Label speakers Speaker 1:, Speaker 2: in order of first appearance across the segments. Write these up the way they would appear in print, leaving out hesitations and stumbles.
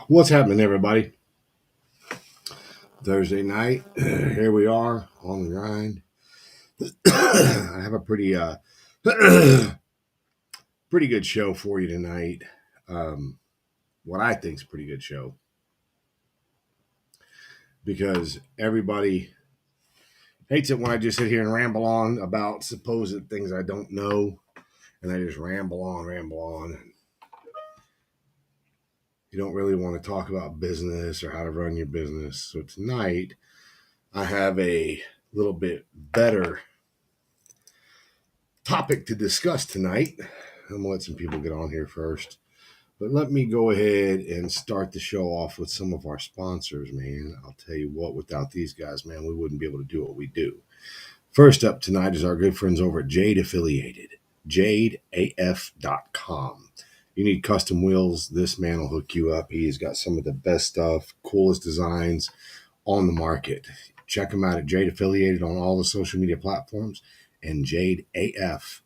Speaker 1: What's happening, everybody? Thursday night. Here we are on the grind. I have a pretty good show for you tonight. What I think is a pretty good show because everybody hates it when I just sit here and ramble on about supposed things I don't know, and I just ramble on. You don't really want to talk about business or how to run your business. So tonight, I have a little bit better topic to discuss tonight. I'm gonna let some people get on here first, but let me go ahead and start the show off with some of our sponsors, man. I'll tell you what, without these guys, man, we wouldn't be able to do what we do. First up tonight is our good friends over at Jade Affiliated, jadeaf.com. You need custom wheels, this man will hook you up. He's got some of the best stuff, coolest designs on the market. Check him out at Jade Affiliated on all the social media platforms and jadeaf.com.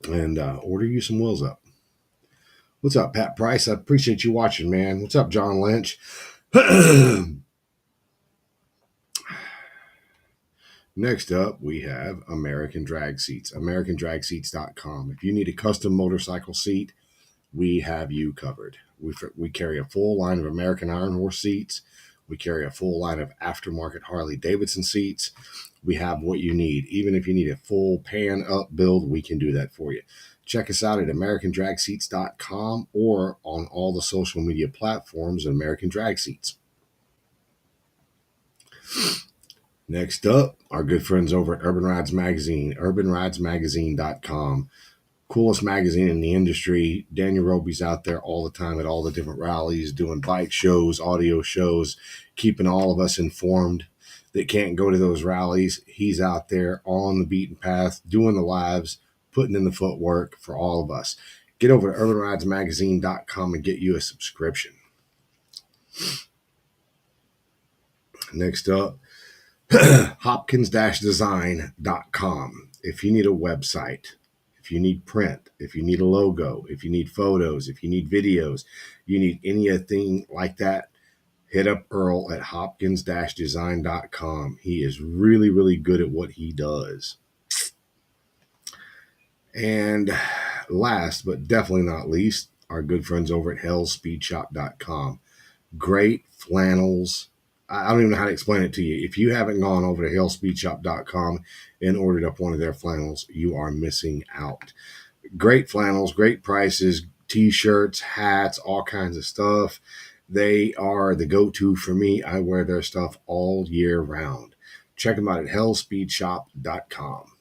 Speaker 1: And order you some wheels up. What's up, Pat Price? I appreciate you watching, man. What's up, John Lynch? Next up, we have American Drag Seats, AmericanDragSeats.com. If you need a custom motorcycle seat, we have you covered. We carry a full line of American Iron Horse seats. We carry a full line of aftermarket Harley Davidson seats. We have what you need. Even if you need a full pan up build, we can do that for you. Check us out at AmericanDragSeats.com or on all the social media platforms at American Drag Seats. Next up, our good friends over at Urban Rides Magazine, UrbanRidesMagazine.com. Coolest magazine in the industry. Daniel Roby's out there all the time at all the different rallies, doing bike shows, audio shows, keeping all of us informed that can't go to those rallies. He's out there on the beaten path, doing the lives, putting in the footwork for all of us. Get over to UrbanRidesMagazine.com and get you a subscription. Next up, Hopkins-Design.com. If you need a website, if you need print, if you need a logo, if you need photos, if you need videos, you need anything like that, hit up Earl at Hopkins-Design.com. He is really, really good at what he does. And last, but definitely not least, our good friends over at HellSpeedShop.com. Great flannels. I don't even know how to explain it to you. If you haven't gone over to HellSpeedShop.com and ordered up one of their flannels, you are missing out. Great flannels, great prices, t-shirts, hats, all kinds of stuff. They are the go-to for me. I wear their stuff all year round. Check them out at HellSpeedShop.com.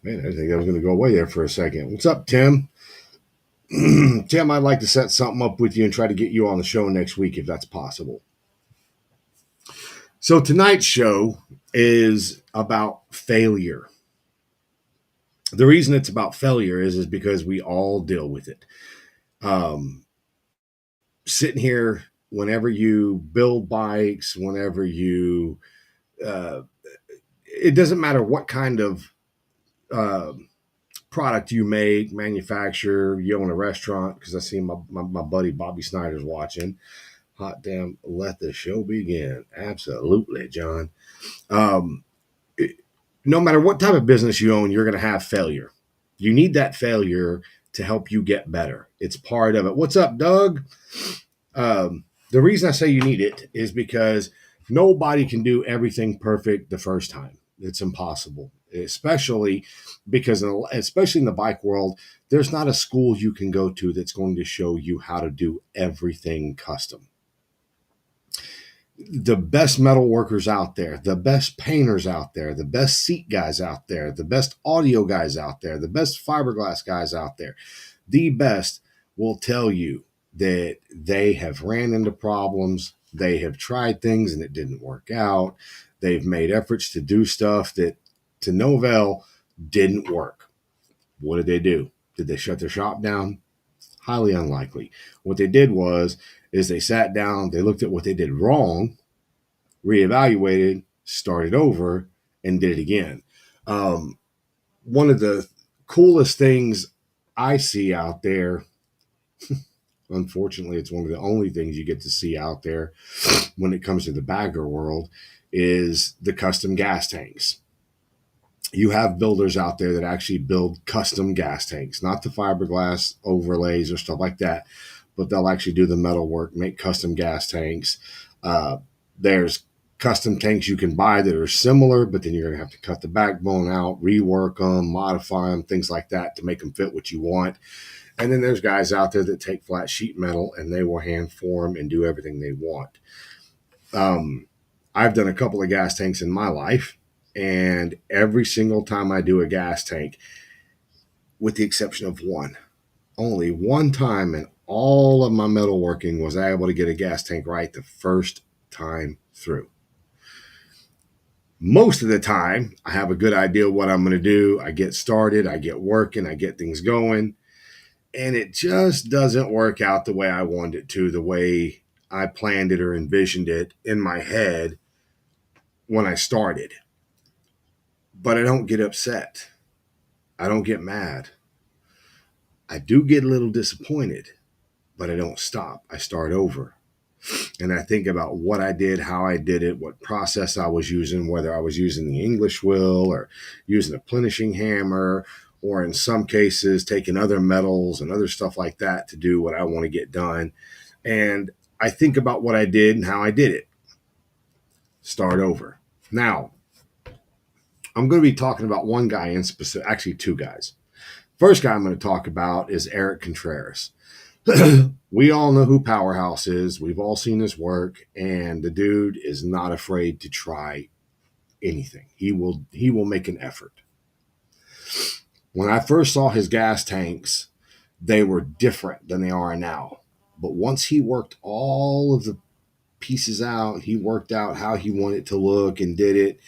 Speaker 1: Man, I didn't think I was going to go away there for a second. What's up, Tim? Tim, I'd like to set something up with you and try to get you on the show next week if that's possible. So tonight's show is about failure. The reason it's about failure is because we all deal with it. Sitting here, whenever you build bikes, whenever you, it doesn't matter what kind of product you make, manufacture, you own a restaurant, because I see my buddy Bobby Snyder's watching. Hot damn, let the show begin. Absolutely, John. No matter what type of business you own, you're going to have failure. You need that failure to help you get better. It's part of it. What's up, Doug? The reason I say you need it is because nobody can do everything perfect the first time. It's impossible, especially because, especially in the bike world, there's not a school you can go to that's going to show you how to do everything custom. The best metal workers out there, the best painters out there, the best seat guys out there, the best audio guys out there, the best fiberglass guys out there, the best will tell you that they have ran into problems. They have tried things and it didn't work out. They've made efforts to do stuff that to no avail didn't work. What did they do? Did they shut their shop down? Highly unlikely. What they did is they sat down, they looked at what they did wrong, reevaluated, started over, and did it again. One of the coolest things I see out there, unfortunately, it's one of the only things you get to see out there when it comes to the bagger world, is the custom gas tanks. You have builders out there that actually build custom gas tanks, not the fiberglass overlays or stuff like that, but they'll actually do the metal work, make custom gas tanks. There's custom tanks you can buy that are similar, but then you're going to have to cut the backbone out, rework them, modify them, things like that to make them fit what you want. And then there's guys out there that take flat sheet metal and they will hand form and do everything they want. I've done a couple of gas tanks in my life, and every single time I do a gas tank, with the exception of one, only one time in all of my metalworking was I able to get a gas tank right the first time through. Most of the time, I have a good idea what I'm going to do. I get started, I get working, I get things going, and it just doesn't work out the way I wanted it to, the way I planned it or envisioned it in my head when I started. But I don't get upset. I don't get mad. I do get a little disappointed, but I don't stop. I start over. And I think about what I did, how I did it, what process I was using, whether I was using the English wheel or using a plenishing hammer, or in some cases taking other metals and other stuff like that to do what I want to get done. And I think about what I did and how I did it. Start over. Now, I'm going to be talking about one guy in specific, actually two guys. First guy I'm going to talk about is Eric Contreras. We all know who Powerhouse is. We've all seen his work, and the dude is not afraid to try anything. He will make an effort. When I first saw his gas tanks, they were different than they are now. But once he worked all of the pieces out, he worked out how he wanted it to look and did it.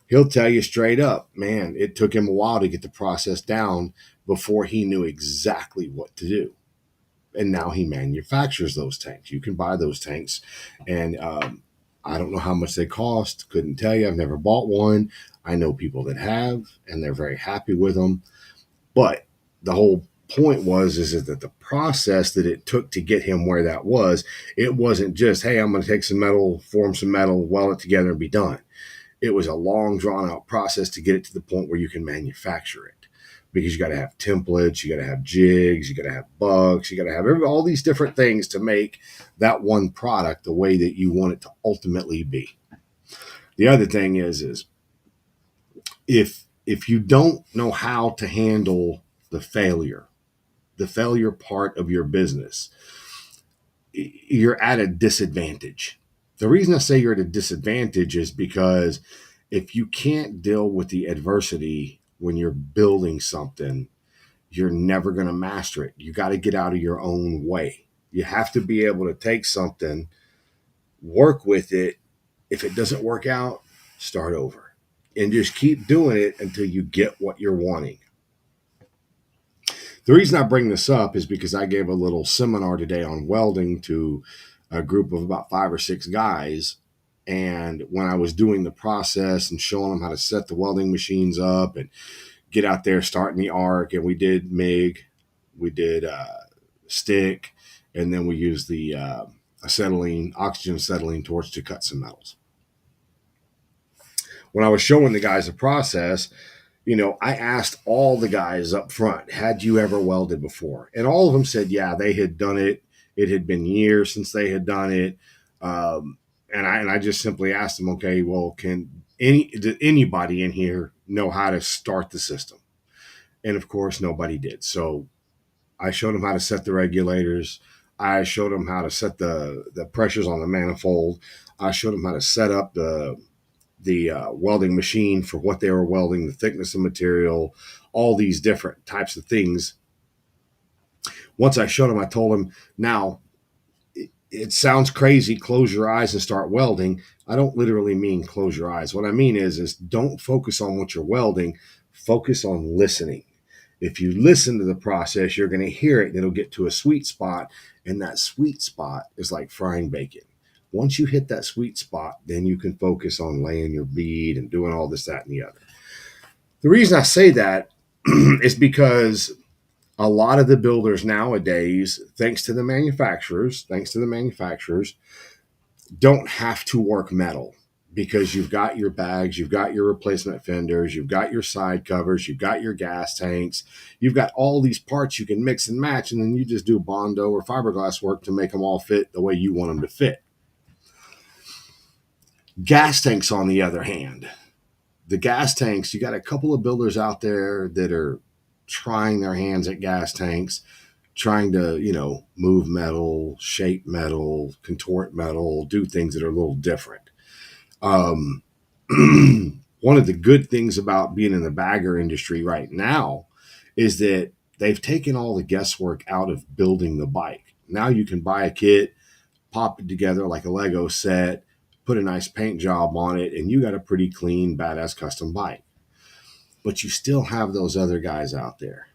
Speaker 1: He'll tell you straight up, man, it took him a while to get the process down before he knew exactly what to do. And now he manufactures those tanks. You can buy those tanks. And I don't know how much they cost. Couldn't tell you. I've never bought one. I know people that have, and they're very happy with them. But the whole point is that the process that it took to get him where that was, it wasn't just, hey, I'm going to take some metal, form some metal, weld it together and be done. It was a long, drawn-out process to get it to the point where you can manufacture it. Because you got to have templates, you got to have jigs, you got to have bucks, you got to have all these different things to make that one product the way that you want it to ultimately be. The other thing is if you don't know how to handle the failure part of your business, you're at a disadvantage. The reason I say you're at a disadvantage is because if you can't deal with the adversity when you're building something, you're never going to master it. You got to get out of your own way. You have to be able to take something, work with it. If it doesn't work out, start over and just keep doing it until you get what you're wanting. The reason I bring this up is because I gave a little seminar today on welding to a group of about 5 or 6 guys. And when I was doing the process and showing them how to set the welding machines up and get out there, starting the arc, and we did MIG, we did stick, and then we used the oxygen acetylene torch to cut some metals. When I was showing the guys the process, I asked all the guys up front, had you ever welded before? And all of them said, yeah, they had done it. It had been years since they had done it. And I just simply asked them, okay, well, did anybody in here know how to start the system? And of course, nobody did. So I showed them how to set the regulators. I showed them how to set the pressures on the manifold. I showed them how to set up the welding machine for what they were welding, the thickness of material, all these different types of things. Once I showed them, I told them, now, it sounds crazy, close your eyes and start welding. I don't literally mean close your eyes. What I mean is don't focus on what you're welding. Focus on listening. If you listen to the process, you're going to hear it and it'll get to a sweet spot. And that sweet spot is like frying bacon. Once you hit that sweet spot, then you can focus on laying your bead and doing all this, that, and the other. The reason I say that is because A lot of the builders nowadays, thanks to the manufacturers, don't have to work metal because you've got your bags, you've got your replacement fenders, you've got your side covers, you've got your gas tanks, you've got all these parts you can mix and match, and then you just do Bondo or fiberglass work to make them all fit the way you want them to fit. Gas tanks, on the other hand, the gas tanks, you got a couple of builders out there that are trying their hands at gas tanks, trying to, move metal, shape metal, contort metal, do things that are a little different. Um, one of the good things about being in the bagger industry right now is that they've taken all the guesswork out of building the bike. Now you can buy a kit, pop it together like a Lego set, put a nice paint job on it, and you got a pretty clean, badass custom bike. But you still have those other guys out there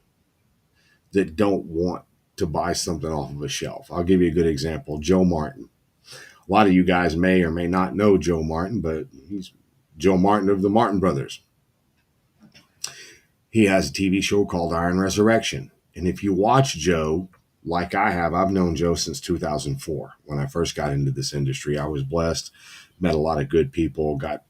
Speaker 1: that don't want to buy something off of a shelf. I'll give you a good example. Joe Martin. A lot of you guys may or may not know Joe Martin, but he's Joe Martin of the Martin Brothers. He has a TV show called Iron Resurrection. And if you watch Joe, like I have, I've known Joe since 2004. When I first got into this industry, I was blessed, met a lot of good people, got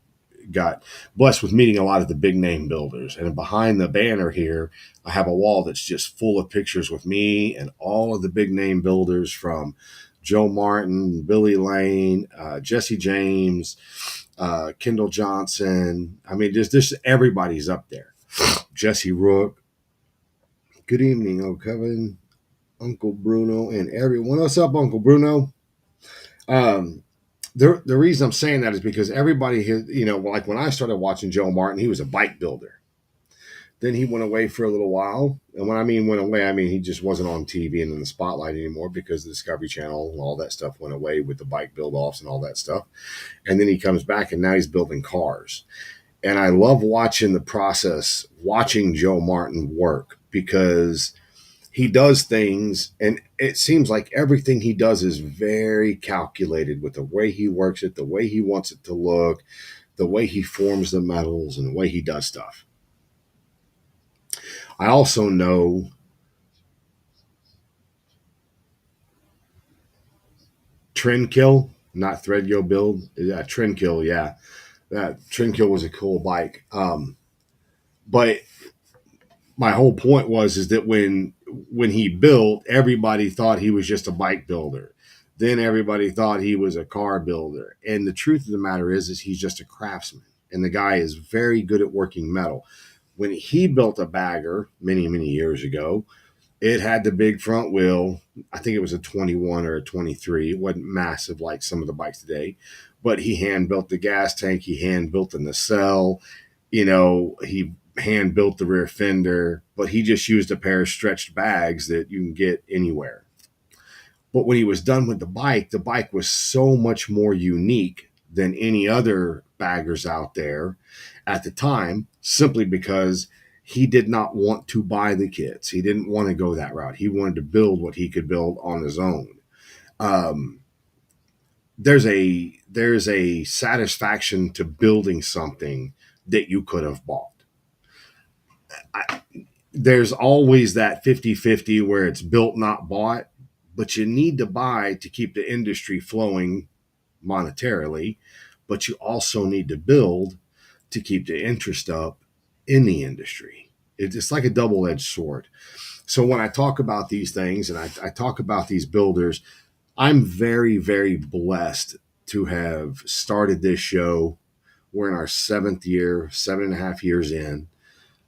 Speaker 1: blessed with meeting a lot of the big name builders. And behind the banner here, I have a wall that's just full of pictures with me and all of the big name builders, from Joe Martin, Billy Lane, Jesse James, Kendall Johnson. I mean, just everybody's up there. Jesse Rook. Good evening, Kevin, Uncle Bruno, and everyone. What's up, Uncle Bruno? Um, the reason I'm saying that is because everybody here, like when I started watching Joe Martin, he was a bike builder. Then he went away for a little while. And when I mean went away, I mean he just wasn't on TV and in the spotlight anymore because the Discovery Channel and all that stuff went away with the bike build offs and all that stuff. And then he comes back and now he's building cars. And I love watching the process, watching Joe Martin work, because he does things and it seems like everything he does is very calculated with the way he works it, the way he wants it to look, the way he forms the metals, and the way he does stuff. I also know Trendkill, not Threadgill build. Yeah, Trendkill, yeah. That Trendkill was a cool bike. But my whole point is that when he built, everybody thought he was just a bike builder. Then everybody thought he was a car builder. And the truth of the matter is he's just a craftsman. And the guy is very good at working metal. When he built a bagger many, many years ago, it had the big front wheel. I think it was a 21 or a 23. It wasn't massive like some of the bikes today. But he hand built the gas tank. He hand built the nacelle. He hand built the rear fender, but he just used a pair of stretched bags that you can get anywhere. But when he was done with the bike was so much more unique than any other baggers out there at the time, simply because he did not want to buy the kits. He didn't want to go that route. He wanted to build what he could build on his own. There's a satisfaction to building something that you could have bought. There's always that 50-50 where it's built, not bought, but you need to buy to keep the industry flowing monetarily, but you also need to build to keep the interest up in the industry. It's like a double-edged sword. So when I talk about these things and I talk about these builders, I'm very, very blessed to have started this show. We're in our 7th year, 7.5 years in.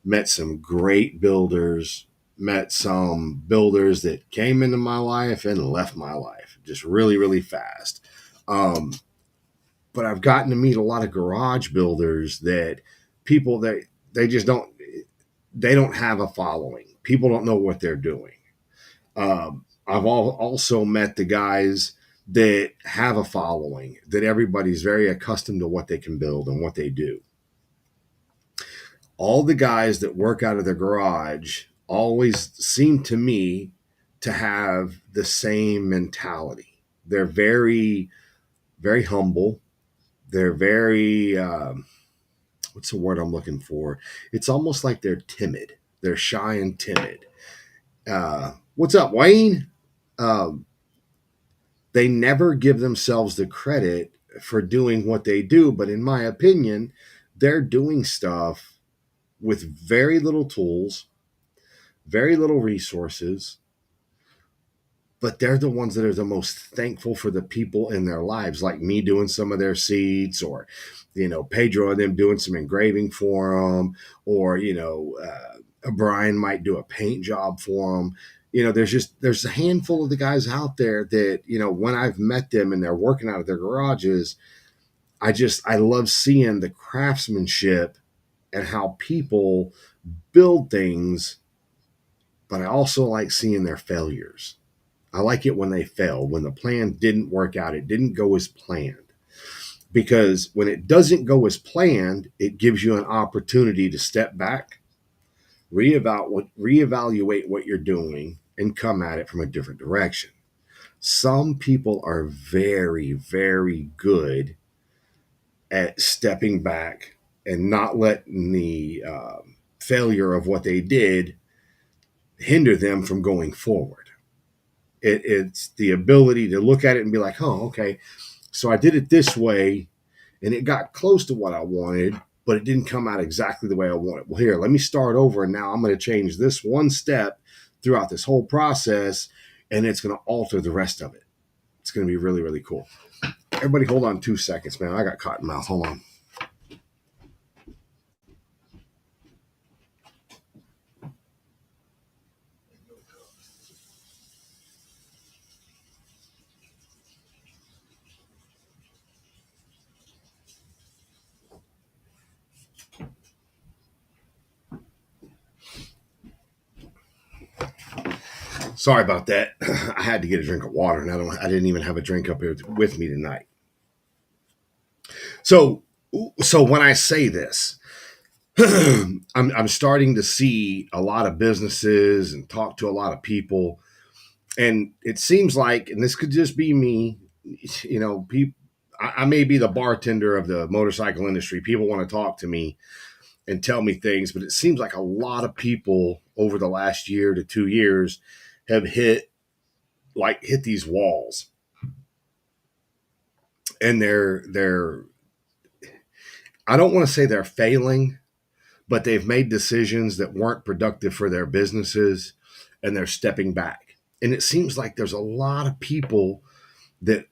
Speaker 1: Met some great builders, met some builders that came into my life and left my life just really, really fast. But I've gotten to meet a lot of garage builders that people that they just don't have a following. People don't know what they're doing. I've also met the guys that have a following, that everybody's very accustomed to what they can build and what they do. All the guys that work out of their garage always seem to me to have the same mentality. They're very, very humble. They're very, what's the word I'm looking for? It's almost like they're timid. They're shy and timid. What's up, Wayne? Um, they never give themselves the credit for doing what they do, but in my opinion, they're doing stuff with very little tools, very little resources, but they're the ones that are the most thankful for the people in their lives, like me doing some of their seats, or Pedro and them doing some engraving for them, or Brian might do a paint job for them. There's a handful of the guys out there that when I've met them and they're working out of their garages, I love seeing the craftsmanship and how people build things, but I also like seeing their failures. I like it when they fail, when the plan didn't work out, it didn't go as planned. Because when it doesn't go as planned, it gives you an opportunity to step back, reevaluate what you're doing, and come at it from a different direction. Some people are very, very good at stepping back and not letting the failure of what they did hinder them from going forward. It's the ability to look at it and be like, oh, okay, so I did it this way and it got close to what I wanted, but it didn't come out exactly the way I wanted. Well, here, let me start over. And now I'm going to change this one step throughout this whole process, and it's going to alter the rest of it. It's going to be really, really cool. Everybody hold on 2 seconds, man. I got cotton mouth. Hold on. Sorry about that. I had to get a drink of water, and I didn't even have a drink up here with me tonight. So when I say this, I'm starting to see a lot of businesses and talk to a lot of people, and it seems like, and this could just be me, people. I may be the bartender of the motorcycle industry. People want to talk to me and tell me things, but it seems like a lot of people over the last year to 2 years have hit these walls, and they're I don't want to say they're failing, but they've made decisions that weren't productive for their businesses, and they're stepping back. And it seems like there's a lot of people that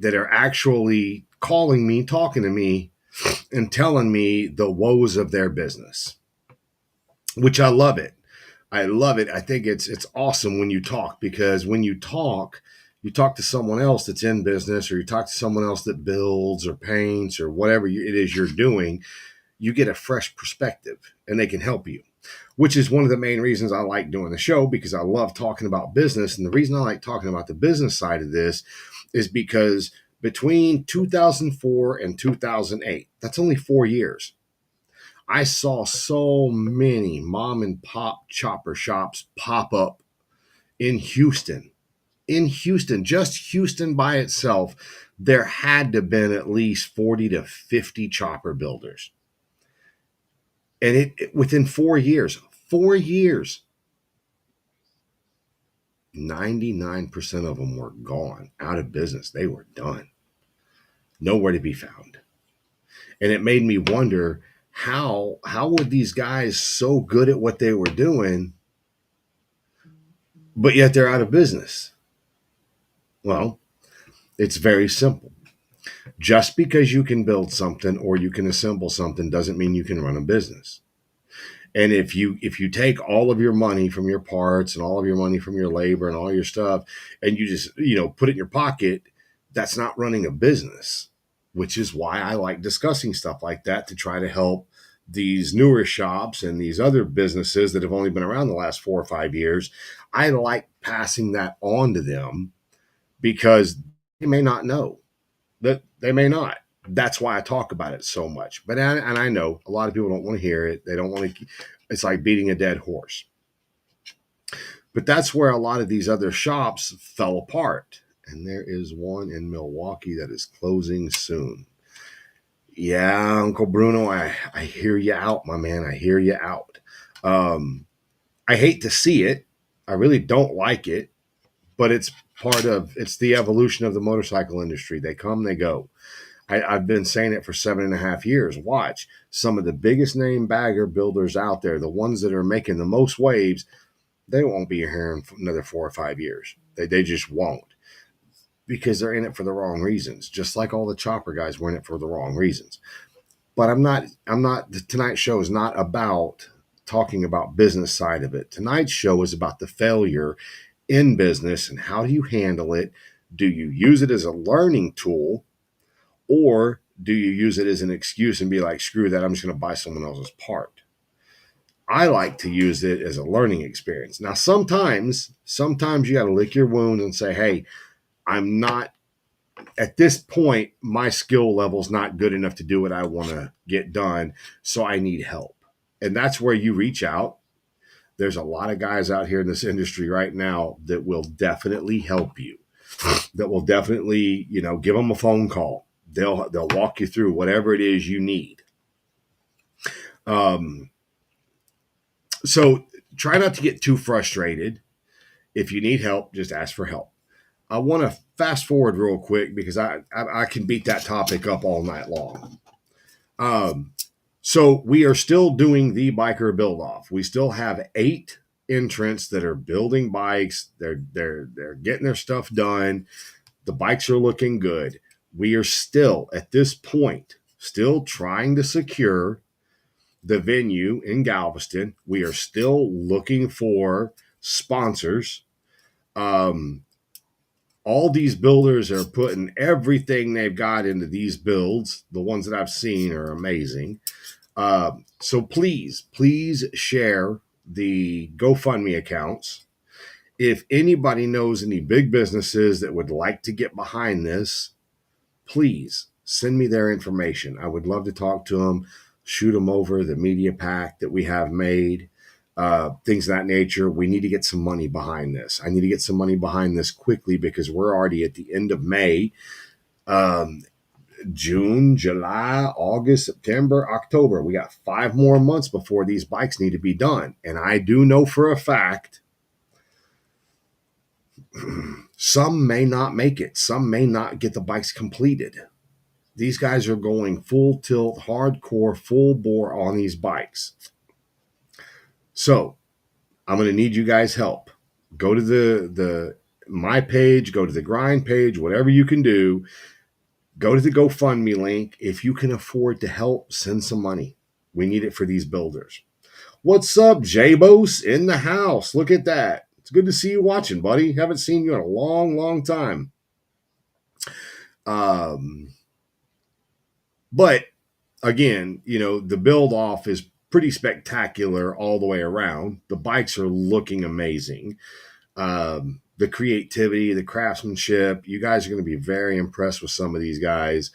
Speaker 1: are actually calling me, talking to me, and telling me the woes of their business, which I love it. I love it. I think it's awesome when you talk, because when you talk to someone else that's in business, or you talk to someone else that builds or paints or whatever it is you're doing, you get a fresh perspective and they can help you, which is one of the main reasons I like doing the show, because I love talking about business. And the reason I like talking about the business side of this is because between 2004 and 2008, that's only 4 years, I saw so many mom and pop chopper shops pop up in Houston. In Houston, just Houston by itself, there had to have been at least 40 to 50 chopper builders. And it within 4 years, 99% of them were gone, out of business. They were done, nowhere to be found. And it made me wonder, how were these guys so good at what they were doing, but yet they're out of business? Well, it's very simple. Just because you can build something or you can assemble something doesn't mean you can run a business. And if you take all of your money from your parts and all of your money from your labor and all your stuff, and you just put it in your pocket, that's not running a business. Which is why I like discussing stuff like that, to try to help these newer shops and these other businesses that have only been around the last 4 or 5 years. I like passing that on to them, because they may not know, that they may not. That's why I talk about it so much. And I know a lot of people don't want to hear it. They don't want to. It's like beating a dead horse. But that's where a lot of these other shops fell apart. And there is one in Milwaukee that is closing soon. Yeah, Uncle Bruno, I hear you out, my man. I hear you out. I hate to see it. I really don't like it, but it's it's the evolution of the motorcycle industry. They come, they go. I've been saying it for 7.5 years. Watch some of the biggest name bagger builders out there, the ones that are making the most waves, they won't be here in another 4 or 5 years. They just won't, because they're in it for the wrong reasons. Just like all the chopper guys were in it for the wrong reasons. But tonight's show is not about talking about business side of it. Tonight's show is about the failure in business and how do you handle it? Do you use it as a learning tool, or do you use it as an excuse and be like, screw that, I'm just going to buy someone else's part? I like to use it as a learning experience. Now, sometimes you got to lick your wounds and say, hey, I'm not, at this point, my skill level's not good enough to do what I want to get done, so I need help. And that's where you reach out. There's a lot of guys out here in this industry right now that will definitely help you, that will definitely, give them a phone call. They'll walk you through whatever it is you need. So try not to get too frustrated. If you need help, just ask for help. I want to fast forward real quick because I can beat that topic up all night long. So we are still doing the biker build off. We still have 8 entrants that are building bikes. They're getting their stuff done. The bikes are looking good. We are still at this point still trying to secure the venue in Galveston. We are still looking for sponsors. All these builders are putting everything they've got into these builds. The ones that I've seen are amazing. So please share the GoFundMe accounts. If anybody knows any big businesses that would like to get behind this, please send me their information. I would love to talk to them, shoot them over the media pack that we have made, things of that nature. We need to get some money behind this. I need to get some money behind this quickly because we're already at the end of May. June, July, August, September, October. We got 5 more months before these bikes need to be done. And I do know for a fact some may not make it. Some may not get the bikes completed. These guys are going full tilt, hardcore, full bore on these bikes. So I'm going to need you guys' help. Go to the my page, go to the grind page, whatever you can do. Go to the GoFundMe link. If you can afford to help, send some money. We need it for these builders. What's up, J-Bos in the house? Look at that. It's good to see you watching, buddy. Haven't seen you in a long, long time. But again, the build off is pretty spectacular all the way around. The bikes are looking amazing. The creativity, the craftsmanship, you guys are going to be very impressed with some of these guys.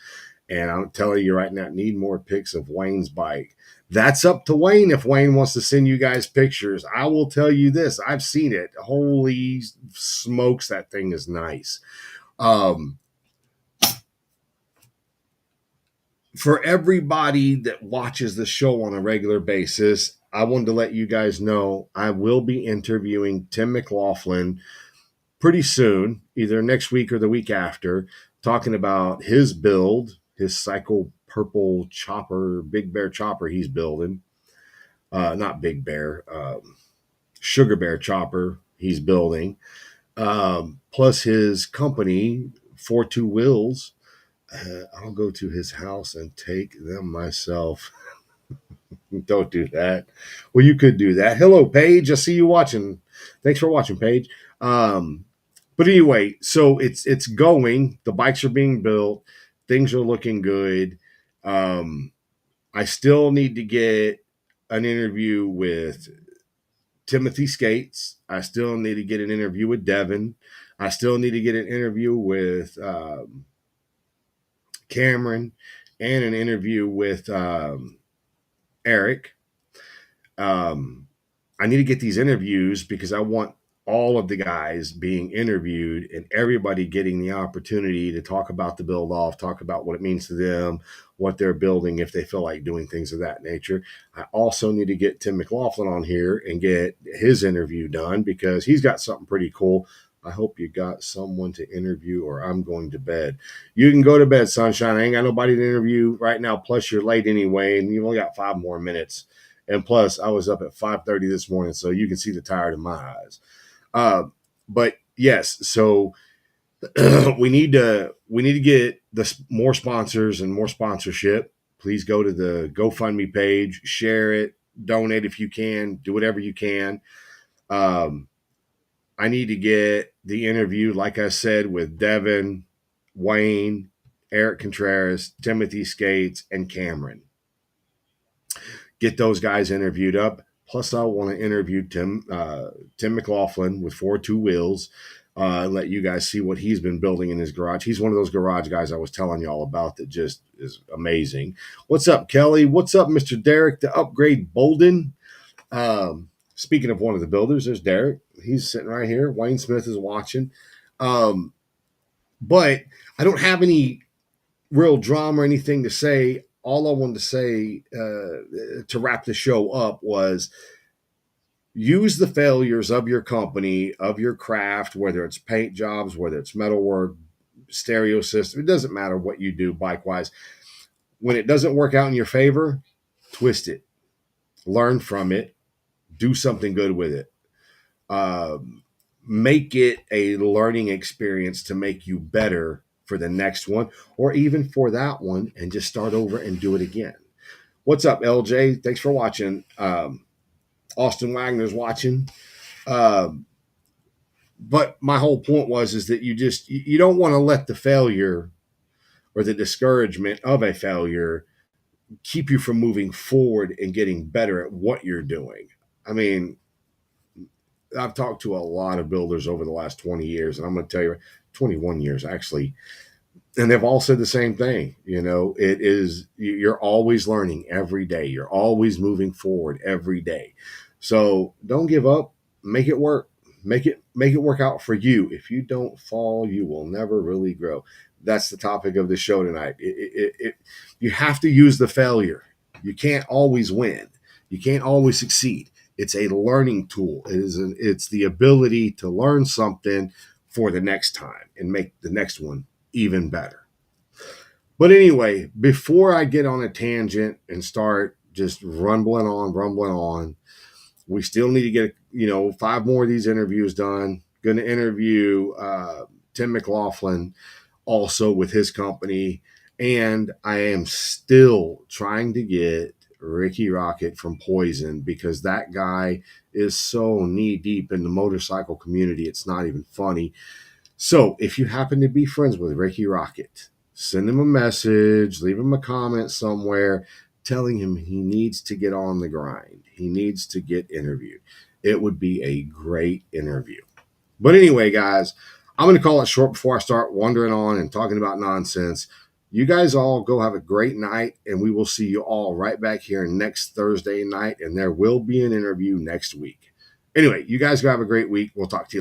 Speaker 1: And I'm telling you right now, need more pics of Wayne's bike. That's up to Wayne if Wayne wants to send you guys pictures. I will tell you this. I've seen it. Holy smokes, that thing is nice. For everybody that watches the show on a regular basis, I wanted to let you guys know I will be interviewing Tim McLaughlin pretty soon, either next week or the week after, talking about his build, his Cycle Purple chopper, Big Bear chopper he's building. Not Big Bear, Sugar Bear chopper he's building. Plus his company, 42 Wheels. I'll go to his house and take them myself. Don't do that. Well, you could do that. Hello, Paige. I see you watching. Thanks for watching, Paige. But anyway, so it's going. The bikes are being built. Things are looking good. I still need to get an interview with Timothy Skates. I still need to get an interview with Devin. I still need to get an interview with Cameron and an interview with Eric. I need to get these interviews because I want all of the guys being interviewed and everybody getting the opportunity to talk about the build off, talk about what it means to them, what they're building, if they feel like doing things of that nature. I also need to get Tim McLaughlin on here and get his interview done because he's got something pretty cool. I hope you got someone to interview or I'm going to bed. You can go to bed, sunshine. I ain't got nobody to interview right now. Plus, you're late anyway, and you've only got 5 more minutes. And plus, I was up at 5:30 this morning, so you can see the tired in my eyes. But yes, so we need to get more sponsors and more sponsorship. Please go to the GoFundMe page, share it, donate if you can, do whatever you can. I need to get the interview, like I said, with Devin, Wayne, Eric Contreras, Timothy Skates, and Cameron. Get those guys interviewed up. Plus, I want to interview Tim McLaughlin with 42 Wheels. Let you guys see what he's been building in his garage. He's one of those garage guys I was telling you all about that just is amazing. What's up, Kelly? What's up, Mr. Derek, the Upgrade Bolden? Speaking of one of the builders, there's Derek. He's sitting right here. Wayne Smith is watching. But I don't have any real drama or anything to say. All I wanted to say to wrap the show up was use the failures of your company, of your craft, whether it's paint jobs, whether it's metalwork, stereo system. It doesn't matter what you do bike-wise. When it doesn't work out in your favor, twist it. Learn from it. Do something good with it. Make it a learning experience to make you better for the next one or even for that one and just start over and do it again. What's up, LJ? Thanks for watching. Austin Wagner's watching. But my whole point is that you don't want to let the failure or the discouragement of a failure keep you from moving forward and getting better at what you're doing. I mean, I've talked to a lot of builders over the last 20 years, and I'm going to tell you, 21 years actually, and they've all said the same thing. You know, it is, you're always learning every day. You're always moving forward every day. So don't give up. Make it work. Make it work out for you. If you don't fall, you will never really grow. That's the topic of the show tonight. You have to use the failure. You can't always win. You can't always succeed. It's a learning tool. It's the ability to learn something for the next time and make the next one even better. But anyway, before I get on a tangent and start just rumbling on, we still need to get 5 more of these interviews done. Going to interview Tim McLaughlin also with his company, and I am still trying to get Ricky Rocket from Poison because that guy is so knee deep in the motorcycle community. It's not even funny. So if you happen to be friends with Ricky Rocket, send him a message, leave him a comment somewhere telling him he needs to get on the grind. He needs to get interviewed. It would be a great interview. But anyway, guys, I'm going to call it short before I start wandering on and talking about nonsense. You guys all go have a great night, and we will see you all right back here next Thursday night, and there will be an interview next week. Anyway, you guys go have a great week. We'll talk to you.